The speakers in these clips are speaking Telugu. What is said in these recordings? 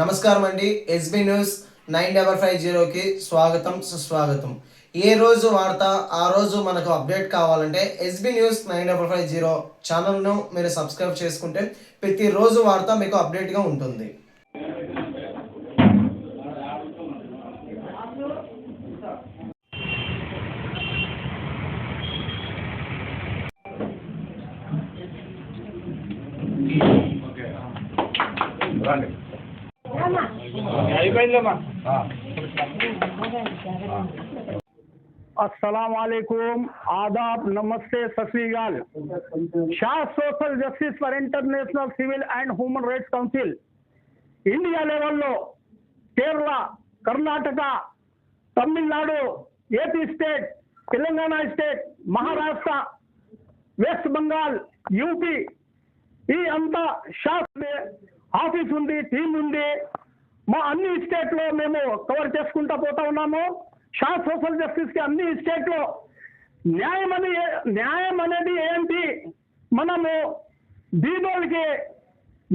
నమస్కారం అండి. ఎస్బీ న్యూస్ 9550కి స్వాగతం సుస్వాగతం. ఏ రోజు వార్త ఆ రోజు మనకు అప్డేట్ కావాలంటే ఎస్బీ న్యూస్ 9550 ఛానల్ను మీరు సబ్స్క్రైబ్ చేసుకుంటే ప్రతిరోజు వార్త మీకు అప్డేట్గా ఉంటుంది. अस्सलामुअलैकुम, आदाब, नमस्ते, Sat Sri Akal. Shah social justice for international civil and human rights council India లెవెల్లో Kerala, Karnataka, Tamil Nadu, AP state, Telangana state, Maharashtra, West Bengal, UP ఈ అంతా షాప్ ఆఫీస్ ఉంది, టీం ఉంది. మా అన్ని స్టేట్లో మేము కవర్ చేసుకుంటూ పోతా ఉన్నాము. షా సోషల్ జస్టిస్కి అన్ని స్టేట్లో న్యాయం అనేది ఏంటి, మనము బీదోళ్ళకి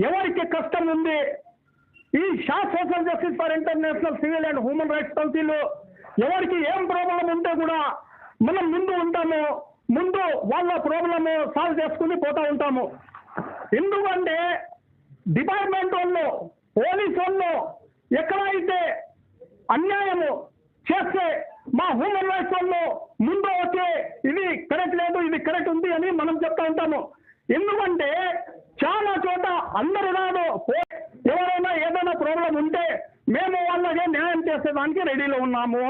ఎవరికి కష్టం ఉంది, ఈ Shah social justice for international civil and human rights council ఎవరికి ఏం ప్రాబ్లం ఉంటే కూడా మనం ముందు ఉంటాము, ముందు వాళ్ళ ప్రాబ్లము సాల్వ్ చేసుకుని పోతూ ఉంటాము. ఎందుకంటే డిపార్ట్మెంట్ వాళ్ళు, పోలీస్ వాళ్ళు ఎక్కడైతే అన్యాయము చేస్తే మా హ్యూమన్ రైట్స్ వాళ్ళు ముందు వచ్చే ఇది కరెక్ట్ లేదు, ఇది కరెక్ట్ ఉంది అని మనం చెప్తా ఉంటాము. ఎందుకంటే చాలా చోట అందరు రాదు, ఎవరైనా ఏదైనా ప్రాబ్లం ఉంటే మేము వాళ్ళకే న్యాయం చేసేదానికి రెడీలో ఉన్నాము.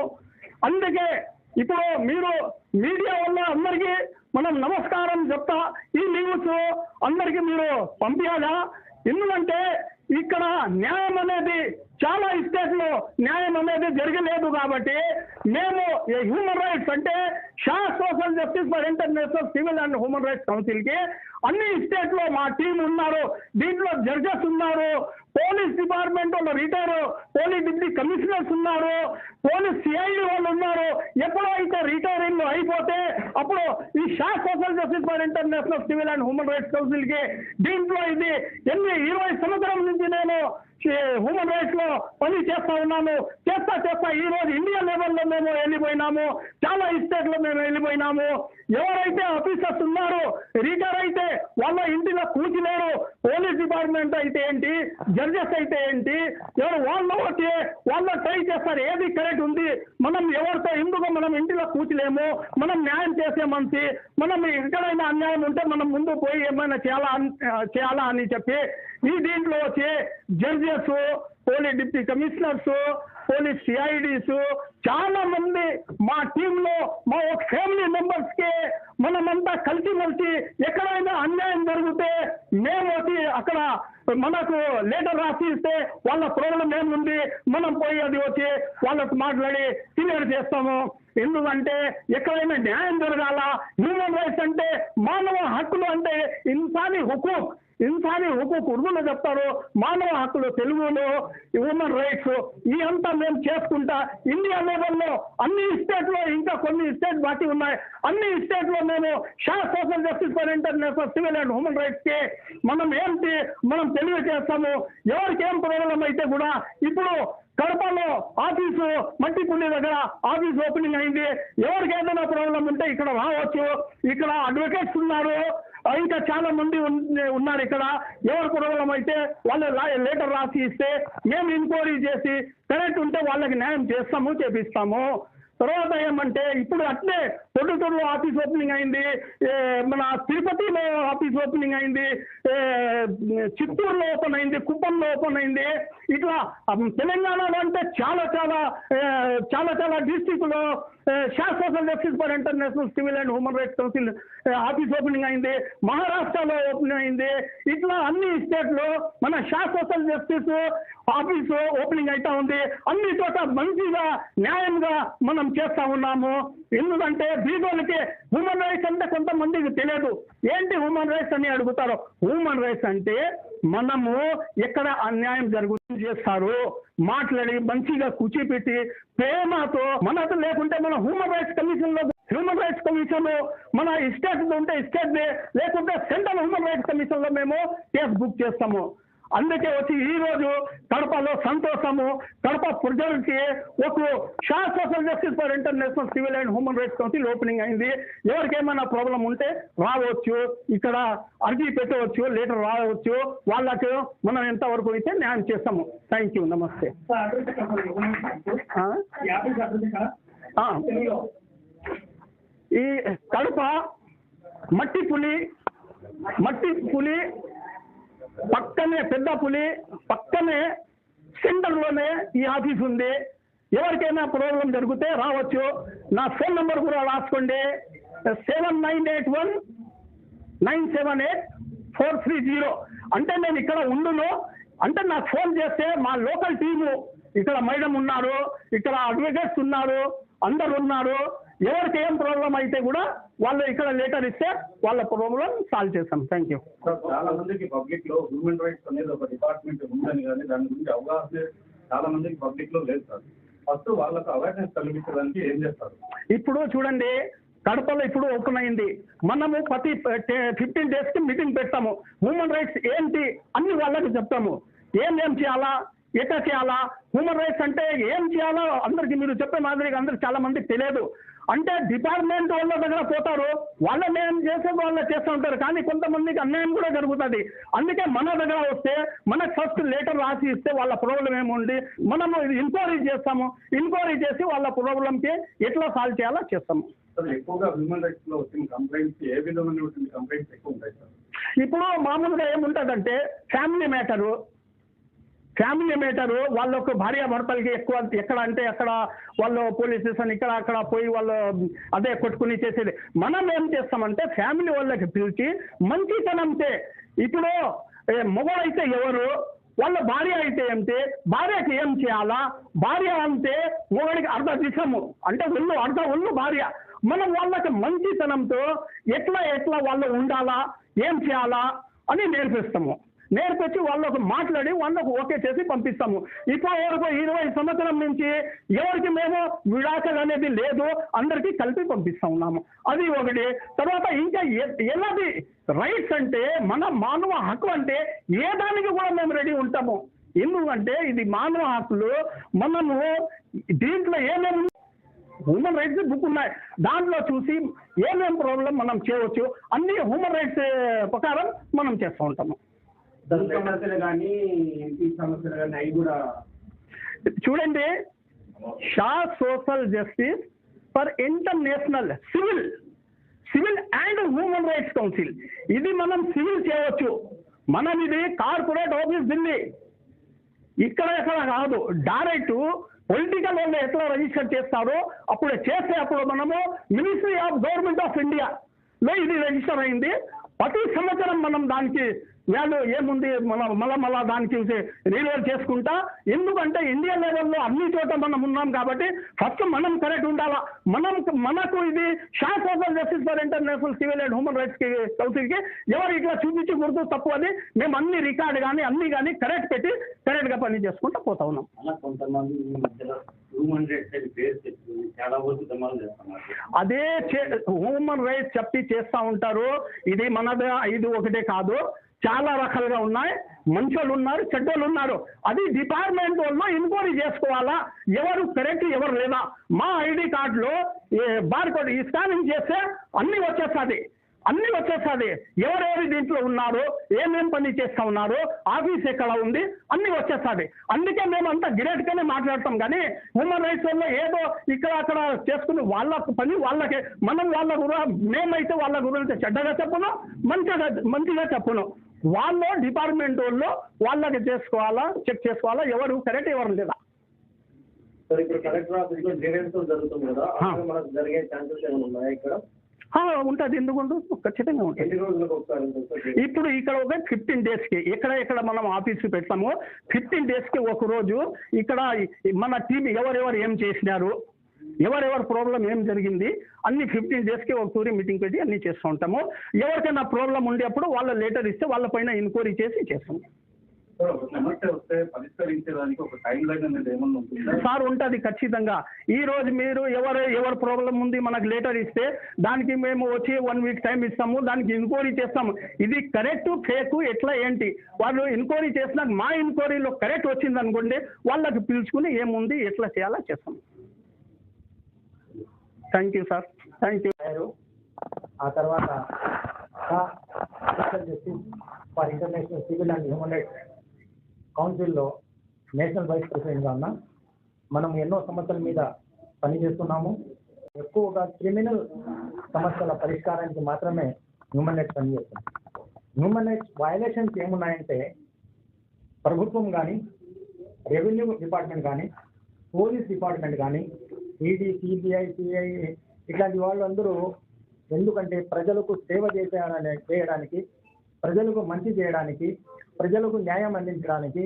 అందుకే ఇప్పుడు మీరు మీడియా వల్ల అందరికీ మనం నమస్కారం చెప్తా, ఈ న్యూస్ అందరికీ మీరు పంపించాలా. ఎందుకంటే ఇక్కడ న్యాయం అనేది చాలా స్టేట్లో న్యాయం అనేది జరగలేదు. కాబట్టి మేము హ్యూమన్ రైట్స్ అంటే Shah social justice for international civil and human rights కౌన్సిల్కి అన్ని స్టేట్లో మా టీం ఉన్నారు. దీంట్లో జడ్జెస్ ఉన్నారు, పోలీస్ డిపార్ట్మెంట్ వాళ్ళు రిటైర్ పోలీస్ డిప్యూటీ కమిషనర్స్ ఉన్నారు, పోలీస్ సిఐడి వాళ్ళు ఉన్నారు. ఎప్పుడైతే రిటైరింగ్ అయిపోతే అప్పుడు ఈ Shah social justice for international civil and human rights కౌన్సిల్కి దీంట్లో ఇది 20 సంవత్సరాల నుంచి నేను హ్యూమన్ రైట్స్ లో పని చేస్తా ఉన్నాము. చేస్తా ఈ రోజు ఇండియా లెవెల్లో మేము వెళ్ళిపోయినాము, చాలా స్టేట్ లో మేము వెళ్ళిపోయినాము. ఎవరైతే ఆఫీసర్స్ ఉన్నారో రిటైర్ అయితే వాళ్ళ ఇంటిలో కూర్చులేరు. పోలీస్ డిపార్ట్మెంట్ అయితే ఏంటి, జడ్జెస్ అయితే ఏంటి, ఎవరు వాళ్ళు వచ్చి వాళ్ళు ట్రై చేస్తారు ఏది కరెక్ట్ ఉంది. మనం ఎవరితో ఎందుకు మనం ఇంటిలో కూర్చులేము, మనం న్యాయం చేసే మనిషి, మనం ఎక్కడైనా అన్యాయం ఉంటే మనం ముందు పోయి ఏమైనా చేయాలా అని చెప్పి ఈ దీంట్లో వచ్చి judges, police deputy commissioners, police CIDs చాలా మంది మా టీంలో మా ఒక ఫ్యామిలీ మెంబర్స్ కి మనమంతా కలిసి ఎక్కడైనా అన్యాయం జరిగితే మేము వచ్చి అక్కడ మనకు లెటర్ రాసి ఇస్తే వాళ్ళ ప్రాబ్లం ఏముంది మనం పోయి అది వచ్చి వాళ్ళతో మాట్లాడి క్లియర్ చేస్తాము. ఎందుకంటే ఎక్కడైనా న్యాయం జరగాల. హ్యూమన్ రైట్స్ అంటే మానవ హక్కులు అంటే ఇన్సానీ హుకూక్ ఉర్దూలో చెప్తారు, మానవ హక్కులు తెలుగులో హ్యూమన్ రైట్స్. ఈ అంతా మేము చేసుకుంటా ఇండియా లెవెల్లో అన్ని స్టేట్లో, ఇంకా కొన్ని స్టేట్ బాకీ ఉన్నాయి, అన్ని స్టేట్లో మేము Shah social justice for international civil and human rights కి మనం తెలియజేస్తాము. ఎవరికి ఏం ప్రాబ్లం అయితే కూడా ఇప్పుడు కడపలో ఆఫీసు మట్టిపుల్లి దగ్గర ఆఫీస్ ఓపెనింగ్ అయింది. ఎవరికి ఏదైనా ప్రాబ్లం ఉంటే ఇక్కడ రావచ్చు. ఇక్కడ అడ్వకేట్స్ ఉన్నారు, ఇంకా చాలా మంది ఉన్నారు. ఇక్కడ ఎవరి ప్రాబ్లం అయితే వాళ్ళు లెటర్ రాసి ఇస్తే మేము ఎంక్వైరీ చేసి కరెక్ట్ ఉంటే వాళ్ళకి న్యాయం చేపిస్తాము. తర్వాత ఏమంటే ఇప్పుడు అట్లే పొద్దుటూరులో ఆఫీస్ ఓపెనింగ్ అయింది, మన తిరుపతిలో ఆఫీస్ ఓపెనింగ్ అయింది, చిత్తూరులో ఓపెన్ అయింది, కుప్పంలో ఓపెన్ అయింది. ఇట్లా తెలంగాణలో అంటే చాలా డిస్ట్రిక్ట్లో Shah social justice for international civil and human rights council office opening అయింది, మహారాష్ట్రలో ఓపెన్ అయింది. ఇట్లా అన్ని స్టేట్లో మన Shah social justice office opening అవుతా ఉంది. అన్ని చోట మంచిగా న్యాయంగా మనం చేస్తా ఉన్నాము. ఎందుకంటే బీదోళ్ళకి హ్యూమన్ రైట్స్ అంటే కొంతమందికి తెలియదు, ఏంటి హ్యూమన్ రైట్స్ అని అడుగుతారు. హ్యూమన్ రైట్స్ అంటే మనము ఎక్కడ అన్యాయం చేస్తారు మాట్లాడి మంచిగా కూర్చిపెట్టి ప్రేమతో మనతో, లేకుంటే మన హ్యూమన్ రైట్స్ కమిషన్ మన స్టేట్ ఉంటే స్టేట్ లేకుంటే సెంట్రల్ హ్యూమన్ రైట్స్ కమిషన్ లో మేము కేసు బుక్ చేస్తాము. అందుకే వచ్చి ఈ రోజు కడపలో సంతోషము, కడప ప్రజలకి ఒక Shah social justice for international civil and human rights council opening అయింది. ఎవరికేమైనా ప్రాబ్లం ఉంటే రావచ్చు, ఇక్కడ అర్జీ పెట్టవచ్చు, లెటర్ రావచ్చు, వాళ్ళకి మనం ఎంతవరకు అయితే న్యాయం చేస్తాము. థ్యాంక్ యూ, నమస్తే. ఈ కడప మట్టి పులి పక్కనే, పెద్ద పులి పక్కనే సెంటర్లోనే ఈ ఆఫీస్ ఉంది. ఎవరికైనా ప్రాబ్లం జరిగితే రావచ్చు. నా ఫోన్ నెంబర్ కూడా రాసుకోండి, 7981978430. అంటే నేను ఇక్కడ ఉండును అంటే నాకు ఫోన్ చేస్తే మా లోకల్ టీము, ఇక్కడ మేడం ఉన్నారు, ఇక్కడ అడ్వకేట్స్ ఉన్నారు, అందరు ఉన్నారు. ఎవరికి ఏం ప్రాబ్లం అయితే కూడా వాళ్ళు ఇక్కడ లెటర్ ఇస్తే వాళ్ళ ప్రాబ్లం సాల్వ్ చేస్తాం. Thank you. చాలా మందికి పబ్లిక్ లో హ్యూమన్ రైట్స్ అనేది ఒక డిపార్ట్మెంట్ ఉందని కానీ దాని గురించి అవగాహన చాలా మందికి పబ్లిక్ లో లేదు సార్. ఫస్ట్ వాళ్ళకు అవేర్నెస్ కలిగించడానికి ఏం చేస్తారు? ఇప్పుడు చూడండి, కడపలో ఇప్పుడు ఓపెన్ అయింది. మనము ప్రతి 15 days కి మీటింగ్ పెడతాము. హ్యూమన్ రైట్స్ ఏంటి అన్ని వాళ్ళకి చెప్తాము. ఏం చేయాలా, ఎట్లా చేయాలా, హ్యూమన్ రైట్స్ అంటే ఏం చేయాలో అందరికి మీరు చెప్పే మాదిరిగా అందరికి చాలా మందికి తెలియదు. అంటే డిపార్ట్మెంట్ వాళ్ళ దగ్గర పోతారు, వాళ్ళ న్యాయం చేసే వాళ్ళు చేస్తూ ఉంటారు, కానీ కొంతమందికి అన్యాయం కూడా జరుగుతుంది. అందుకే మన దగ్గర వస్తే మనకు ఫస్ట్ లెటర్ రాసి ఇస్తే వాళ్ళ ప్రాబ్లం ఏముంది మనము ఎంక్వైరీ చేస్తాము. ఎంక్వైరీ చేసి వాళ్ళ ప్రాబ్లంకి ఎట్లా సాల్వ్ చేయాలో చేస్తాము. ఎక్కువగా హ్యూమన్ రైట్స్ లో వచ్చిన కంప్లైంట్స్ ఏ విధమైనటువంటి కంప్లైంట్స్ ఎక్కువ ఉంటాయి సార్? ఇప్పుడు మామూలుగా ఏముంటుందంటే ఫ్యామిలీ మ్యాటరు వాళ్ళకు భార్యాభర్తలకి ఎక్కువ ఎక్కడ అంటే అక్కడ వాళ్ళు పోలీస్ స్టేషన్ ఇక్కడ అక్కడ పోయి వాళ్ళు అదే కొట్టుకుని చేసేది. మనం ఏం చేస్తామంటే ఫ్యామిలీ వాళ్ళకి పిలిచి మంచితనంతే, ఇప్పుడు మొగడైతే ఎవరు, వాళ్ళ భార్య అయితే ఏమిటి, భార్యకి ఏం చేయాలా, భార్య అంటే మొగడికి అర్ధ దిశము అంటే అర్ధ ఒళ్ళు భార్య. మనం వాళ్ళకి మంచితనంతో ఎట్లా వాళ్ళు ఉండాలా, ఏం చేయాలా అని నేర్పిస్తాము. నేర్పించి వాళ్ళకు మాట్లాడి వాళ్ళకు ఓకే చేసి పంపిస్తాము. ఇప్పుడు వరకు 20 సంవత్సరం నుంచి ఎవరికి మేము విడాకులు అనేది లేదు, అందరికీ కలిపి పంపిస్తా ఉన్నాము. అది ఒకటి. తర్వాత ఇంకా ఎలాంటి రైట్స్ అంటే మన మానవ హక్కు అంటే ఏ దానికి కూడా మేము రెడీ ఉంటాము. ఎందుకంటే ఇది మానవ హక్కులు. మనము దీంట్లో ఏమేమి హ్యూమన్ రైట్స్ బుక్ ఉన్నాయి, దాంట్లో చూసి ఏమేం ప్రాబ్లం మనం చేయవచ్చు అన్ని హ్యూమన్ రైట్స్ ప్రకారం మనం చేస్తూ ఉంటాము. సమస్యలు కానీ ఎంపీ సమస్యలు కానీ అవి కూడా చూడండి, Shah social justice for international civil and human rights council, ఇది మనం సివిల్ చేయవచ్చు. మనం ఇది కార్పొరేట్ ఆఫీస్ ఢిల్లీ, ఇక్కడ కాదు, డైరెక్ట్ పొలిటికల్ వాళ్ళు ఎట్లా రిజిస్టర్ చేస్తారో అప్పుడు చేస్తే అప్పుడు మనము మినిస్ట్రీ ఆఫ్ గవర్నమెంట్ ఆఫ్ ఇండియాలో ఇది రిజిస్టర్ అయింది. ప్రతి సంవత్సరం మనం దానికి వాళ్ళు ఏముంది మళ్ళా దానికి రిన్యూవల్ చేసుకుంటా. ఎందుకంటే ఇండియా లెవెల్లో అన్ని చోట మనం ఉన్నాం కాబట్టి ఫస్ట్ మనం కరెక్ట్ ఉండాలా. మనకు ఇది Shah social justice for international civil and human rights కౌన్సిల్కి ఎవరు ఇట్లా చూపించి గుర్తు తప్పు అని మేము అన్ని రికార్డు కానీ అన్ని కానీ కరెక్ట్ పెట్టి కరెక్ట్గా పని చేసుకుంటూ పోతా ఉన్నాం. కొంతమంది హ్యూమన్ రైట్స్ చాలా వరకు ధమాలు చేస్తున్నారు. అదే హ్యూమన్ రైట్స్ చెప్పి చేస్తూ ఉంటారు. ఇది మనది ఇది ఒకటే కాదు, చాలా రకాలుగా ఉన్నాయి. మంచోళ్ళు ఉన్నారు, చెడ్డోళ్ళు ఉన్నారు. అది డిపార్ట్మెంట్ వాళ్ళు ఎంక్వైరీ చేసుకోవాలా, ఎవరు కరెక్ట్ ఎవరు లేదా. మా ఐడి కార్డులో బార్ కోడ్ స్కానింగ్ చేస్తే అన్ని వచ్చేస్తుంది. ఎవరెవరు దీంట్లో ఉన్నారు, ఏమేం పని చేస్తూ ఉన్నారు, ఆఫీస్ ఎక్కడ ఉంది అన్ని వచ్చేస్తుంది. అందుకే మేము అంతా గ్రేట్గానే మాట్లాడతాం. కానీ హ్యూమన్ రైట్స్ వల్ల ఏదో ఇక్కడ అక్కడ చేసుకుని వాళ్ళ పని వాళ్ళకే, మనం వాళ్ళ మేమైతే వాళ్ళ గురించి చెడ్డగా చెప్పను, మంచిగా చెప్పను. వాళ్ళు డిపార్ట్మెంట్ వాళ్ళు వాళ్ళకి చేసుకోవాలా, చెక్ చేసుకోవాలా ఎవరు కరెక్ట్ ఎవరు లేదా. సార్ ఇప్పుడు కలెక్టర్ ఆఫీస్లో గ్రీవెన్స్ జరుగుతుంది కదా, మనకు జరిగే ఛాన్సెస్ ఏమైనా ఉన్నాయా ఇక్కడ? ఉంటుంది, ఎందుకుంటు ఖచ్చితంగా ఉంటుంది. ఎన్ని రోజులకు ఒకసారి? ఇప్పుడు ఇక్కడ ఒక 15 daysకి ఎక్కడ మనం ఆఫీస్ పెడతామో 15 daysకి ఒక రోజు ఇక్కడ మన టీం ఎవరెవరు ఏం చేసినారు, ఎవరెవరు ప్రాబ్లం ఏం జరిగింది అన్ని 15 daysకి ఒకసారి మీటింగ్ పెట్టి అన్ని చేస్తూ ఉంటాము. ఎవరికైనా ప్రాబ్లం ఉండేప్పుడు వాళ్ళ లెటర్ ఇస్తే వాళ్ళ పైన ఎంక్వైరీ చేసి చేస్తాము. సార్ ఒక సమస్య వస్తే పరిష్కరించడానికి ఒక టైం లైన్ అనేది ఏమన్నా ఉంటుందా? సార్ ఉంటుంది ఖచ్చితంగా. ఈ రోజు మీరు ఎవరు ప్రాబ్లం ఉంది మనకు లెటర్ ఇస్తే దానికి మేము వచ్చి 1 వీక్ టైం ఇస్తాము, దానికి ఎంక్వైరీ చేస్తాము. ఇది కరెక్ట్ ఫేక్ ఎట్లా ఏంటి వాళ్ళు ఎంక్వైరీ చేసినాక మా ఎంక్వైరీలో కరెక్ట్ వచ్చింది అనుకోండి, వాళ్ళకి పిలుచుకుని ఏముంది ఎట్లా చేయాలో చేస్తాం. Thank you sir, thank you. ఆ తర్వాత social justice for international civil and human rights కౌన్సిల్లో నేషనల్ వైస్ ప్రెసిడెంట్గా ఉన్నా. మనం ఎన్నో సమస్యల మీద పనిచేస్తున్నాము. ఎక్కువగా క్రిమినల్ సమస్యల పరిష్కారానికి మాత్రమే హ్యూమన్ రైట్స్ పనిచేస్తుంది. హ్యూమన్ రైట్స్ వయలేషన్స్ ఏమున్నాయంటే ప్రభుత్వం కానీ, రెవెన్యూ డిపార్ట్మెంట్ కానీ, పోలీస్ డిపార్ట్మెంట్ కానీ, ఈడీ, సిబిఐ, సిఐ ఇట్లాంటి వాళ్ళందరూ ఎందుకంటే ప్రజలకు సేవ చేయడానికి, ప్రజలకు మంచి చేయడానికి, ప్రజలకు న్యాయం అందించడానికి,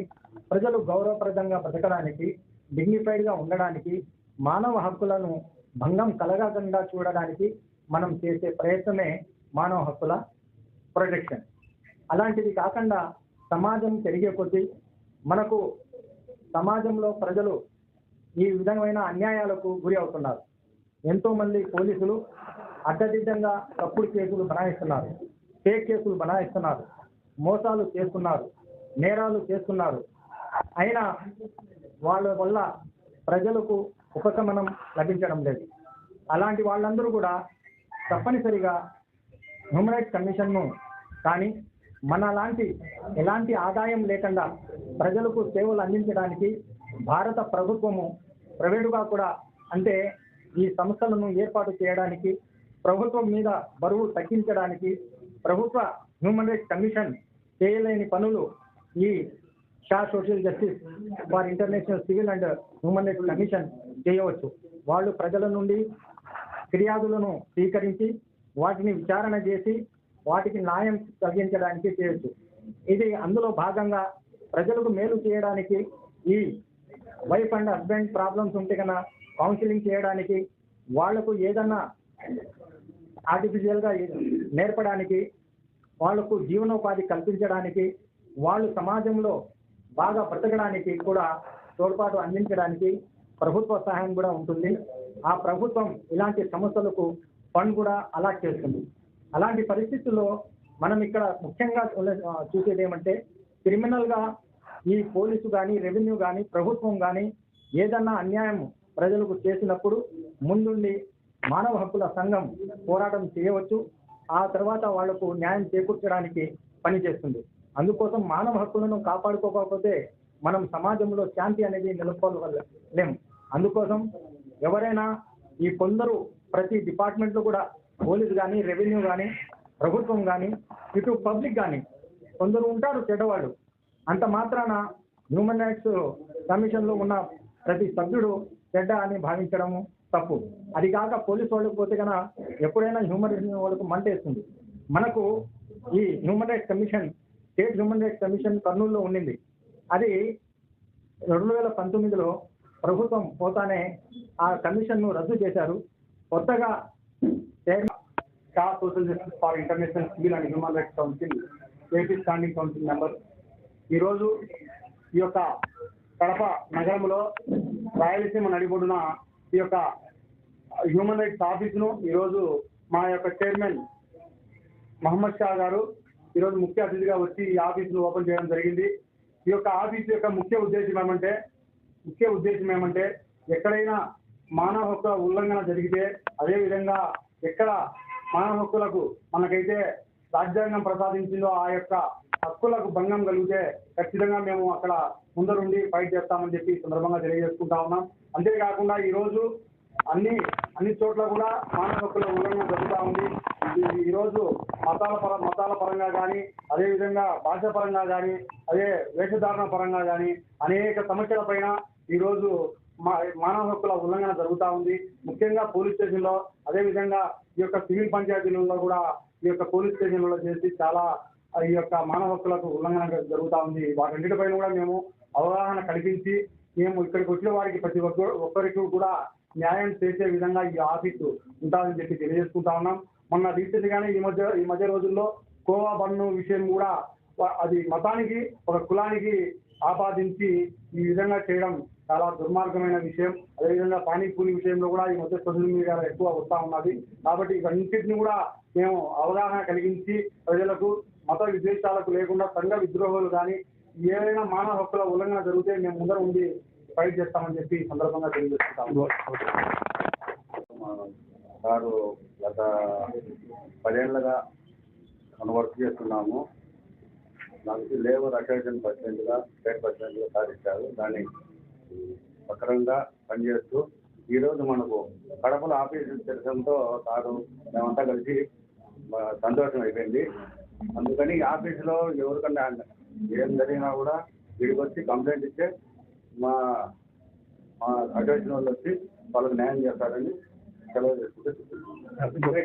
ప్రజలు గౌరవప్రదంగా బ్రతకడానికి, డిగ్నిఫైడ్గా ఉండడానికి, మానవ హక్కులను భంగం కలగకుండా చూడడానికి మనం చేసే ప్రయత్నమే మానవ హక్కుల ప్రొటెక్షన్. అలాంటిది కాకుండా సమాజం పెరిగే కొద్దీ మనకు సమాజంలో ప్రజలు ఈ విధమైన అన్యాయాలకు గురి అవుతున్నారు. ఎంతోమంది పోలీసులు అడ్డదిడ్డంగా తప్పుడు కేసులు బనాయిస్తున్నారు, ఫేక్ కేసులు బనాయిస్తున్నారు, మోసాలు చేస్తున్నారు, నేరాలు చేస్తున్నారు. అయినా వాళ్ళ వల్ల ప్రజలకు ఉపశమనం లభించడం లేదు. అలాంటి వాళ్ళందరూ కూడా తప్పనిసరిగా హ్యూమన్ రైట్స్ కమిషన్ను కానీ ఎలాంటి ఆదాయం లేకుండా ప్రజలకు సేవలు అందించడానికి భారత ప్రభుత్వము ప్రైవేటుగా కూడా అంటే ఈ సంస్థలను ఏర్పాటు చేయడానికి, ప్రభుత్వం మీద బరువు తగ్గించడానికి ప్రభుత్వ హ్యూమన్ రైట్స్ కమిషన్ చేయలేని పనులు ఈ social justice for international civil and human rights commission చేయవచ్చు. వాళ్ళు ప్రజల నుండి ఫిర్యాదులను స్వీకరించి వాటిని విచారణ చేసి వాటికి న్యాయం కలిగించడానికి చేయొచ్చు. ఇది అందులో భాగంగా ప్రజలకు మేలు చేయడానికి, ఈ వైఫ్ అండ్ హస్బెండ్ ప్రాబ్లమ్స్ ఉంటే కన్నా కౌన్సిలింగ్ చేయడానికి, వాళ్లకు ఏదన్నా ఆర్టిఫిషియల్గా నేర్పడానికి, వాళ్లకు జీవనోపాధి కల్పించడానికి, వాళ్ళు సమాజంలో బాగా బ్రతకడానికి కూడా తోడ్పాటు అందించడానికి ప్రభుత్వ సహాయం కూడా ఉంటుంది. ఆ ప్రభుత్వం ఇలాంటి సమస్యలకు ఫండ్ కూడా అలాట్ చేస్తుంది. అలాంటి పరిస్థితుల్లో మనం ఇక్కడ ముఖ్యంగా చూసేది ఏమంటే క్రిమినల్గా ఈ పోలీసు కానీ, రెవెన్యూ కానీ, ప్రభుత్వం కానీ ఏదన్నా అన్యాయం ప్రజలకు చేసినప్పుడు ముందుండి మానవ హక్కుల సంఘం పోరాటం చేయవచ్చు. ఆ తర్వాత వాళ్లకు న్యాయం చేకూర్చడానికి పనిచేస్తుంది. అందుకోసం మానవ హక్కులను కాపాడుకోకపోతే మనం సమాజంలో శాంతి అనేది నెలకొల్పలేము. అందుకోసం ఎవరైనా ఈ కొందరు ప్రతి డిపార్ట్మెంట్లో కూడా పోలీసు కానీ, రెవెన్యూ కానీ, ప్రభుత్వం కానీ, ఇటు పబ్లిక్ కానీ కొందరు ఉంటారు చెడ్డవాళ్ళు. అంత మాత్రాన హ్యూమన్ రైట్స్ కమిషన్లో ఉన్న ప్రతి సభ్యుడు చెడ్డ అని భావించడము తప్పు. అది కాక పోలీసు వాళ్ళకి పోతే కన్నా ఎప్పుడైనా హ్యూమన్ రైట్స్ వాళ్ళకు మంటేస్తుంది. మనకు ఈ human rights commission, state human rights commission కర్నూలులో ఉండింది. అది 2019లో ప్రభుత్వం పోతానే ఆ కమిషన్ను రద్దు చేశారు. కొత్తగా social justice for international civil and human rights council AP standing council member ఈరోజు ఈ యొక్క కడప నగరంలో రాయలసీమ నడిబొడ్డున ఈ యొక్క హ్యూమన్ రైట్స్ ఆఫీసును ఈరోజు మా యొక్క చైర్మన్ మహమ్మద్ షా గారు ఈరోజు ముఖ్య అతిథిగా వచ్చి ఈ ఆఫీసును ఓపెన్ చేయడం జరిగింది. ఈ యొక్క ఆఫీసు యొక్క ముఖ్య ఉద్దేశం ఏమంటే ఎక్కడైనా మానవ హక్కుల ఉల్లంఘన జరిగితే, అదేవిధంగా ఎక్కడ మానవ హక్కులకు మనకైతే రాజ్యాంగం ప్రసాదించిందో ఆ యొక్క హక్కులకు భంగం కలిగితే ఖచ్చితంగా మేము అక్కడ ముందరుండి ఫైట్ చేస్తామని చెప్పి సందర్భంగా తెలియజేసుకుంటా ఉన్నాం. అంతేకాకుండా ఈరోజు అన్ని చోట్ల కూడా మానవ హక్కుల ఉల్లంఘన జరుగుతూ ఉంది. ఈరోజు మతాల పరంగా కానీ, అదేవిధంగా భాష పరంగా కానీ, అదే వేషధారణ పరంగా కానీ అనేక సమస్యల పైన ఈరోజు మానవ హక్కుల ఉల్లంఘన జరుగుతూ ఉంది. ముఖ్యంగా పోలీస్ స్టేషన్లో, అదేవిధంగా ఈ యొక్క సివిల్ పంచాయతీలలో కూడా ఈ యొక్క పోలీస్ స్టేషన్లలో చేసి చాలా ఈ యొక్క మానవ హక్కులకు ఉల్లంఘన జరుగుతూ ఉంది. వాటన్నిటిపైన కూడా మేము అవగాహన కల్పించి మేము ఇక్కడికి వచ్చిన వారికి ప్రతి ఒక్కరికి కూడా న్యాయం చేసే విధంగా ఈ ఆఫీసు ఉంటుందని చెప్పి తెలియజేసుకుంటా ఉన్నాం. మొన్న రీసెంట్ గానే ఈ మధ్య రోజుల్లో కోవా బన్ను విషయం కూడా అది మతానికి ఒక కులానికి ఆపాదించి ఈ విధంగా చేయడం చాలా దుర్మార్గమైన విషయం. అదేవిధంగా పానీపూరి విషయంలో కూడా ఈ మధ్య సోషల్ మీడియాలో ఎక్కువ వస్తూ ఉన్నది. కాబట్టి ఇవన్నింటిని కూడా మేము అవగాహన కలిగించి ప్రజలకు మత విద్వేషాలకు లేకుండా సంఘ విద్రోహాలు కానీ ఏదైనా మానవ హక్కుల ఉల్లంఘన జరిగితే మేము ముందర ఉండి ఫైట్ చేస్తామని చెప్పి ఈ సందర్భంగా తెలియజేస్తున్నాము. సారు గత 10 ఏళ్ళగా మనం వర్క్ చేస్తున్నాము. నాకు లేబర్ అసోసియేషన్ ప్రెసిడెంట్గా స్టేట్ ప్రెసిడెంట్గా సాధించారు. దాన్ని సక్రమంగా పనిచేస్తూ ఈరోజు మనకు కడపలో ఆఫీసు తెరచడంతో సారు మేమంతా కలిసి సంతోషం అయిపోయింది. అందుకని ఆఫీసులో ఎవరికన్నా ఏం జరిగినా కూడా వీడికి వచ్చి కంప్లైంట్ ఇస్తే మా అసోసియేషన్ వాళ్ళు వచ్చి వాళ్ళకి న్యాయం చేస్తారని సెలవు చేసుకుంటే